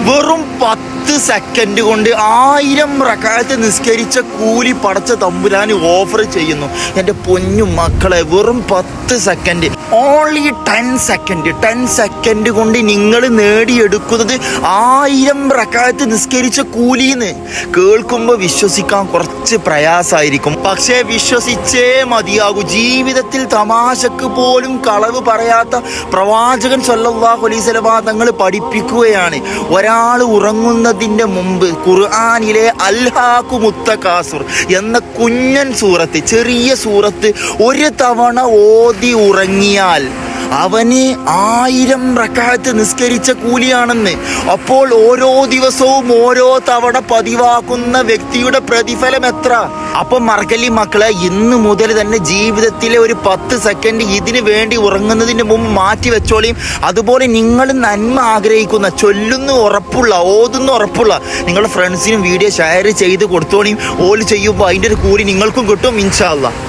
വെറും 10 സെക്കൻഡ് കൊണ്ട് 1000 റക്അത്ത് നിസ്കരിച്ച കൂലി പടച്ച തമ്പുരാന് ഓഫർ ചെയ്യുന്നു. എൻ്റെ പൊന്നു മക്കളെ, വെറും 10 സെക്കൻഡ്, ഓൺലി 10 സെക്കൻഡ് കൊണ്ട് നിങ്ങൾ നേടിയെടുക്കുന്നത് 1000 റക്അത്ത് നിസ്കരിച്ച കൂലിന്ന്. കേൾക്കുമ്പോൾ വിശ്വസിക്കാൻ കുറച്ച് പ്രയാസമായിരിക്കും, പക്ഷേ വിശ്വസിച്ചേ മതിയാകൂ. ജീവിതത്തിൽ തമാശക്ക് പോലും കളവ് പറയാത്ത പ്രവാചകൻ സ്വല്ലല്ലാഹു അലൈഹി വസല്ലം തങ്ങൾ പഠിപ്പിക്കുകയാണ്. ഒരാൾ ഉറങ്ങുന്നതിൻ്റെ മുമ്പ് ഖുർആനിലെ അൽഹാകുമുത്തകാസുർ എന്ന കുഞ്ഞൻ സൂറത്ത്, ചെറിയ സൂറത്ത് ഒരു തവണ ഓതി ഉറങ്ങിയാൽ അവന് 1000 റക്അത്ത് നിസ്കരിച്ച കൂലിയാണെന്ന്. അപ്പോൾ ഓരോ ദിവസവും ഓരോ തവണ പതിവാക്കുന്ന വ്യക്തിയുടെ പ്രതിഫലം എത്ര? അപ്പം മറക്കല്ലി മക്കളെ, ഇന്ന് മുതൽ തന്നെ ജീവിതത്തിലെ ഒരു 10 സെക്കൻഡ് ഇതിനു വേണ്ടി ഉറങ്ങുന്നതിന് മുമ്പ് മാറ്റി വെച്ചോളിയും. അതുപോലെ നിങ്ങൾ നന്മ ആഗ്രഹിക്കുന്ന, ചൊല്ലുന്ന ഉറപ്പുള്ള, ഓതുന്ന ഉറപ്പുള്ള നിങ്ങളുടെ ഫ്രണ്ട്സിനും വീഡിയോ ഷെയർ ചെയ്ത് കൊടുത്തോളിയും. ഓല് ചെയ്യുമ്പോൾ അതിൻ്റെ ഒരു കൂലി നിങ്ങൾക്കും കിട്ടും ഇൻഷാ അല്ലാഹ്.